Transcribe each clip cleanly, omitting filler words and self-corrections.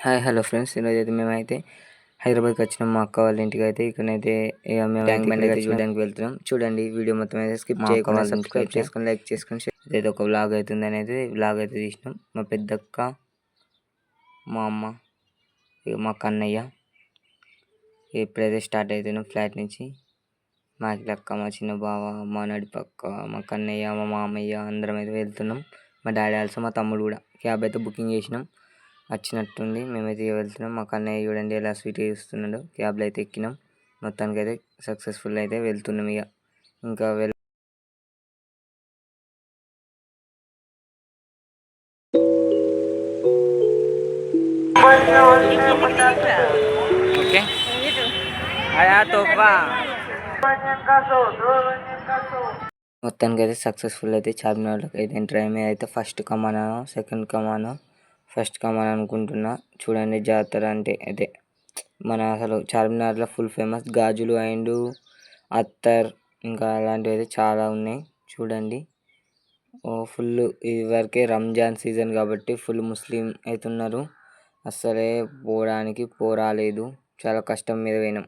Hi hello friends, ఈరోజు అయితే మేమైతే హైదరాబాద్కి వచ్చినాం. మా అక్క వాళ్ళ ఇంటికి అయితే ఇక్కడైతే ఇక మేము ట్యాంక్ బండ్ అయితే చూడడానికి వెళ్తున్నాం. చూడండి, వీడియో మొత్తం అయితే స్కిప్ చేయకుండా సబ్స్క్రైబ్ చేసుకొని లైక్ చేసుకొని అయితే ఒక వ్లాగ్ అవుతుంది అనేది వ్లాగ్ అయితే తీసినాం. మా పెద్దక్క, మా అమ్మ, ఇక మా కన్నయ్య ఇప్పుడైతే స్టార్ట్ అవుతున్నాం ఫ్లాట్ నుంచి. మా అక్క, మా చిన్న బావ, మా నడిపక్క, మా కన్నయ్య, మా మామయ్య అందరం అయితే వెళ్తున్నాం. మా డాడీ ఆల్సో, మా తమ్ముడు కూడా. క్యాబ్ అయితే బుకింగ్ చేసినాం, వచ్చినట్టుంది. మేమైతే వెళ్తున్నాం. మా కన్నయ్య చూడండి ఎలా స్వీట్ ఇస్తున్నాడు. క్యాబ్లో అయితే ఎక్కినాం. మొత్తానికి అయితే సక్సెస్ఫుల్ అయితే వెళ్తున్నాం. ఇక ఇంకా ఓకే మొత్తానికి అయితే సక్సెస్ఫుల్ అయితే చార్మినార్లోకి అయితే ఎంటర్ అయ్యి అయితే ఫస్ట్ కమానా సెకండ్ కమానా ఫస్ట్ కమాన్ అనుకుంటున్నా. చూడండి, జాతర అంటే అదే మన అసలు చార్మినార్లో ఫుల్ ఫేమస్ గాజులు అండ్ అత్తర్ ఇంకా అలాంటివి అయితే చాలా ఉన్నాయి. చూడండి, ఫుల్ ఇదివరకే రంజాన్ సీజన్ కాబట్టి ఫుల్ ముస్లిం అవుతున్నారు. అసలే పోవడానికి పోరాలేదు, చాలా కష్టం మీద పోయినాం.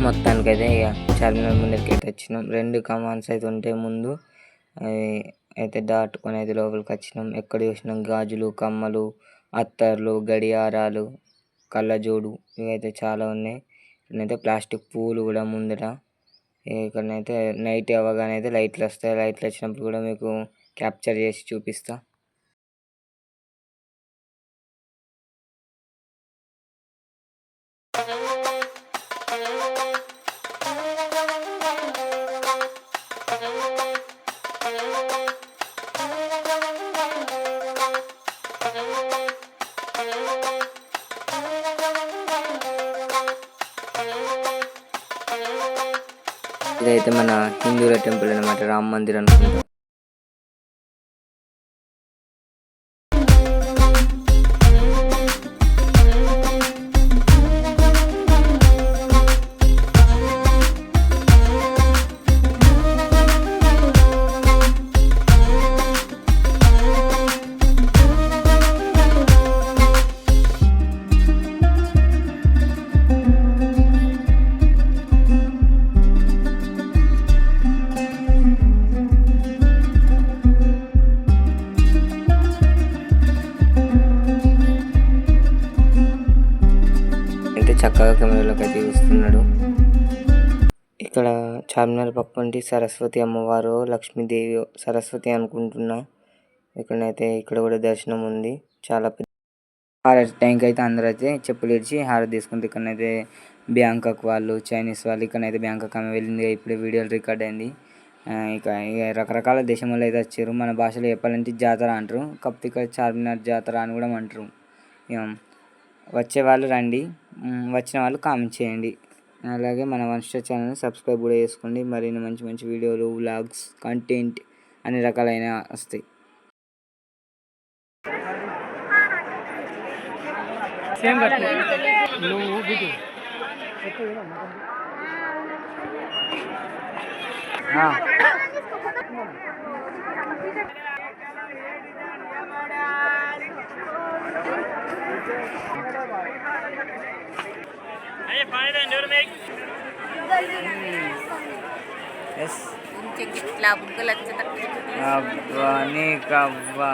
మొత్తానికైతే ఇక చార్మినార్ ముందరికి అయితే వచ్చినాం. 2 కమాన్స్ అయితే ఉంటే ముందు అయితే దాటుకొని అయితే లోపలికి వచ్చినాం. ఎక్కడ చూసినాం గాజులు, కమ్మలు, అత్తర్లు, గడియారాలు, కళ్ళజోడు ఇవైతే చాలా ఉన్నాయి. ఇక్కడైతే ప్లాస్టిక్ పూలు కూడా ముందర. ఇక్కడనైతే నైట్ అవ్వగానే అయితే లైట్లు వస్తాయి. లైట్లు వచ్చినప్పుడు కూడా మీకు క్యాప్చర్ చేసి చూపిస్తా. ఇదైతే మన హిందువుల టెంపుల్ అనమాట, రామ్ మందిర్ అనుకుంటా. చక్కగా కెమెరాలోకి అయితే చూస్తున్నాడు. ఇక్కడ చార్మినార్ పక్కంటి సరస్వతి అమ్మవారు, లక్ష్మీదేవి, సరస్వతి అనుకుంటున్నా. ఇక్కడైతే ఇక్కడ కూడా దర్శనం ఉంది. చాలా పెద్ద హారతి ట్యాంక్ అయితే అందరూ అయితే చెప్పులు ఇచ్చి హారతి తీసుకుంటే, ఇక్కడైతే బ్యాంకాక్ వాళ్ళు, చైనీస్ వాళ్ళు, ఇక్కడైతే బ్యాంకాక్ ఆమె వెళ్ళింది. ఇప్పుడే వీడియోలు రికార్డ్ అయింది. ఇక రకరకాల దేశం వాళ్ళు అయితే వచ్చారు. మన భాషలో చెప్పాలంటే జాతర అంటారు, కాకపోతే ఇక్కడ చార్మినార్ జాతర అని కూడా అంటారు. వచ్చే వాళ్ళు రండి, వచ్చిన వాళ్ళు కామెంట్ చేయండి. అలాగే మన వంశ ఛానల్ని సబ్స్క్రైబ్ కూడా చేసుకోండి. మరిన్ని మంచి మంచి వీడియోలు, వ్లాగ్స్, కంటెంట్ అన్ని రకాలైన వస్తాయి. Yes. Abba, nih kabba.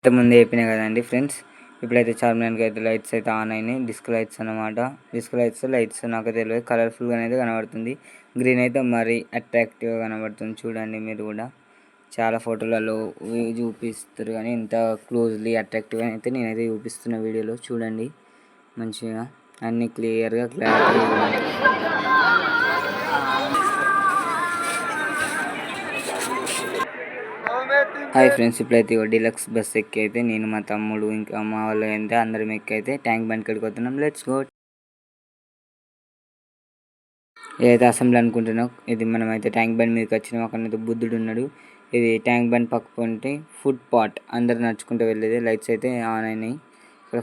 ఇంతకుముందు చెప్పినాయి కదండి ఫ్రెండ్స్. ఇప్పుడైతే చార్మినార్కి అయితే లైట్స్ అయితే ఆన్ అయినాయి. డిస్క్ లైట్స్ అన్నమాట. డిస్క్ లైట్స్ నాకు తెలియదు, కలర్ఫుల్గా అయితే కనబడుతుంది. గ్రీన్ అయితే మరీ అట్రాక్టివ్గా కనబడుతుంది. చూడండి మీరు కూడా. చాలా ఫోటోలలో చూపిస్తారు కానీ ఇంత క్లోజ్లీ అట్రాక్టివ్గా అయితే నేనైతే చూపిస్తున్న వీడియోలో చూడండి మంచిగా అన్నీ క్లియర్గా క్లారిటీ. హాయ్ ఫ్రెండ్స్, ఇప్పుడైతే డీలక్స్ బస్ ఎక్కి అయితే నేను మా తమ్ముడు ఇంకా మా వాళ్ళు అయితే అందరం ఎక్కి అయితే ట్యాంక్ బండ్ కాడికి వస్తున్నాం. Let's go. ఏదైతే అసెంబ్లీ అనుకుంటున్నాం, ఇది మనమైతే ట్యాంక్ బండ్ మీదకి వచ్చినాం. అక్కడైతే బుద్ధుడు ఉన్నాడు. ఇది ట్యాంక్ బండ్ పక్క పొంటి ఫుడ్ పాట్, అందరు నడుచుకుంటూ వెళ్ళేది. లైట్స్ అయితే ఆన్ అయినాయి. ఇక్కడ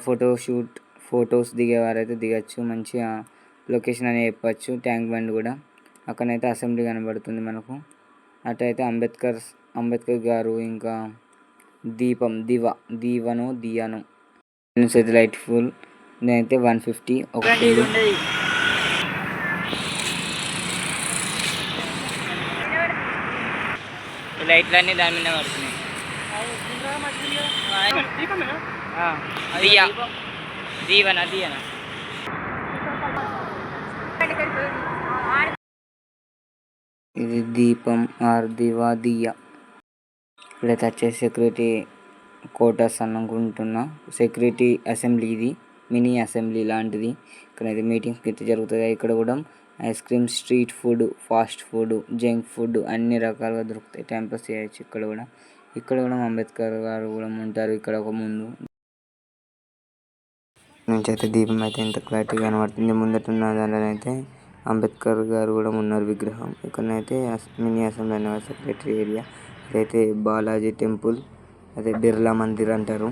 ఫొటోస్ దిగేవారు అయితే దిగచ్చు. మంచిగా లొకేషన్ అని చెప్పచ్చు. ట్యాంక్ బండ్ కూడా అక్కడైతే అసెంబ్లీ కనబడుతుంది మనకు. అటైతే అంబేద్కర్ గారు ఇంకా దీవను అయితే లైట్ ఫుల్. నేనైతే 150 ఒక లైట్లన్నీ దాని మీద పడుతున్నాయి. ఇది దీపం ఆర్ దియా. ఇప్పుడైతే వచ్చేసి సెక్యూరిటీ క్వార్టర్స్ అనుకుంటున్నా. సెక్యూరిటీ అసెంబ్లీ, ఇది మినీ అసెంబ్లీ లాంటిది. ఇక్కడైతే మీటింగ్స్ అయితే జరుగుతుంది. ఇక్కడ కూడా ice cream, street food, fast food, junk food అన్ని రకాలుగా దొరుకుతాయి. టైంపాస్ చేయొచ్చు. ఇక్కడ కూడా అంబేద్కర్ గారు కూడా ఉంటారు. ఇక్కడ ఒక ముందు నుంచి అయితే దీపం అయితే ఇంత క్లారిటీగా కనబడుతుంది. ముందటున్న దాంట్లో అయితే అంబేద్కర్ గారు కూడా ఉన్నారు విగ్రహం. ఇక్కడనైతే మినీ అసెంబ్లీ అనే సెక్రటరీ ఏరియా. ఇదైతే బాలాజీ టెంపుల్, అదే బిర్లా మందిర్ అంటారు.